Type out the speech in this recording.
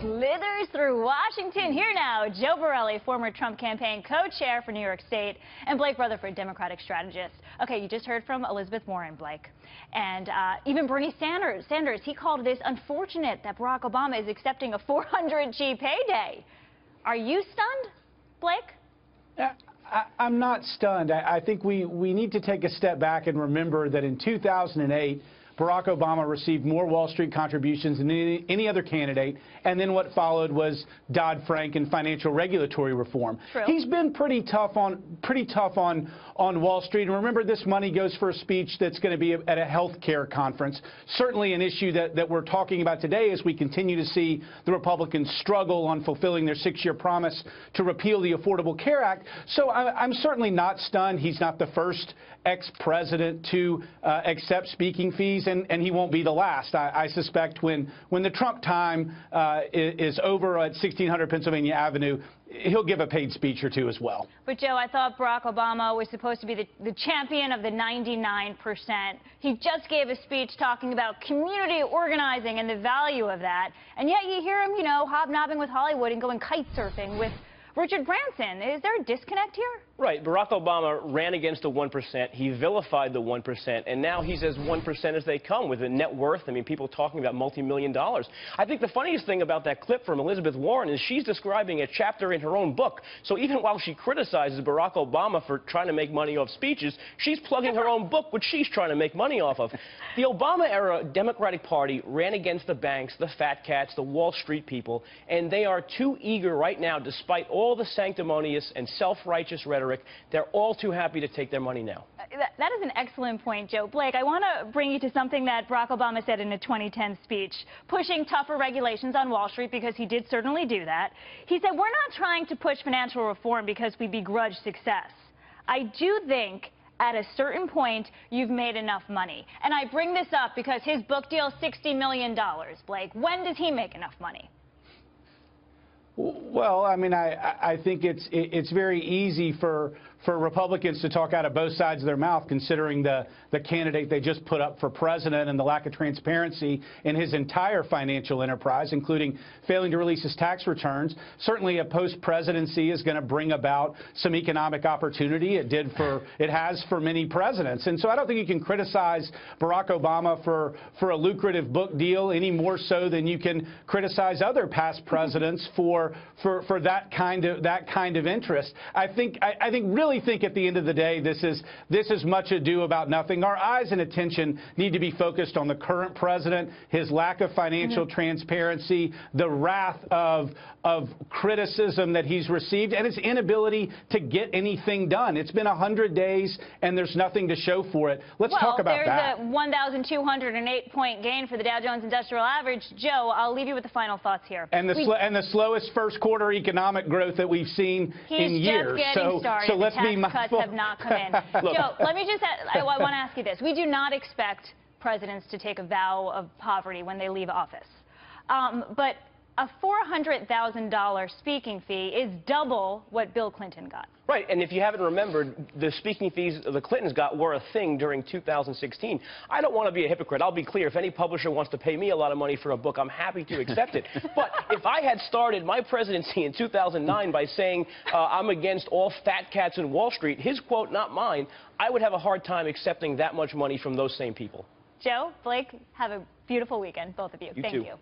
slithers through Washington. Here now, Joe Borelli, former Trump campaign co-chair for New York State, and Blake Rutherford, Democratic strategist. Okay, you just heard from Elizabeth Warren, Blake. And even Bernie Sanders, he called this unfortunate that Barack Obama is accepting a $400G payday. Are you stunned, Blake? I'm not stunned. I think we need to take a step back and remember that in 2008, Barack Obama received more Wall Street contributions than any other candidate, and then what followed was Dodd-Frank and financial regulatory reform. True. He's been pretty tough on Wall Street. And remember, this money goes for a speech that's going to be at a health care conference. Certainly an issue that we're talking about today as we continue to see the Republicans struggle on fulfilling their 6-year promise to repeal the Affordable Care Act. So I'm certainly not stunned. He's not the first ex-president to accept speaking fees, and he won't be the last. I suspect when the Trump time is over at 1600 Pennsylvania Avenue, he'll give a paid speech or two as well. But, Joe, I thought Barack Obama was supposed to be the champion of the 99%. He just gave a speech talking about community organizing and the value of that. And yet you hear him, you know, hobnobbing with Hollywood and going kite surfing with Richard Branson. Is there a disconnect here? Right. Barack Obama ran against the 1%. He vilified the 1%. And now he's as 1% as they come with a net worth. I mean, people talking about multi-million dollars. I think the funniest thing about that clip from Elizabeth Warren is she's describing a chapter in her own book. So even while she criticizes Barack Obama for trying to make money off speeches, she's plugging her own book, which she's trying to make money off of. The Obama-era Democratic Party ran against the banks, the fat cats, the Wall Street people, and they are too eager right now, despite all the sanctimonious and self-righteous rhetoric. They're all too happy to take their money now. That is an excellent point, Joe. Blake, I want to bring you to something that Barack Obama said in a 2010 speech, pushing tougher regulations on Wall Street, because he did certainly do that. He said, we're not trying to push financial reform because we begrudge success. I do think at a certain point, you've made enough money. And I bring this up because his book deal, $60 million, Blake. When does he make enough money? Well, I mean, I think it's very easy for Republicans to talk out of both sides of their mouth, considering the candidate they just put up for president and the lack of transparency in his entire financial enterprise, including failing to release his tax returns. Certainly a post-presidency is going to bring about some economic opportunity. It has for many presidents. And so I don't think you can criticize Barack Obama for a lucrative book deal any more so than you can criticize other past presidents for that kind of interest. I really think at the end of the day, this is much ado about nothing. Our eyes and attention need to be focused on the current president, his lack of financial transparency, the wrath of criticism that he's received, and his inability to get anything done. It's been 100 days, and there's nothing to show for it. Let's talk about that. There's a 1,208-point gain for the Dow Jones Industrial Average. Joe, I'll leave you with the final thoughts here. And the slowest first quarter economic growth that we've seen in years. He's just getting started. So let's be mindful. Cuts have not come in. Joe, let me just I want to ask you this. We do not expect presidents to take a vow of poverty when they leave office. But a $400,000 speaking fee is double what Bill Clinton got. Right, and if you haven't remembered, the speaking fees the Clintons got were a thing during 2016. I don't want to be a hypocrite. I'll be clear. If any publisher wants to pay me a lot of money for a book, I'm happy to accept it. But if I had started my presidency in 2009 by saying I'm against all fat cats in Wall Street, his quote, not mine, I would have a hard time accepting that much money from those same people. Joe, Blake, have a beautiful weekend, both of you. You Thank too. you.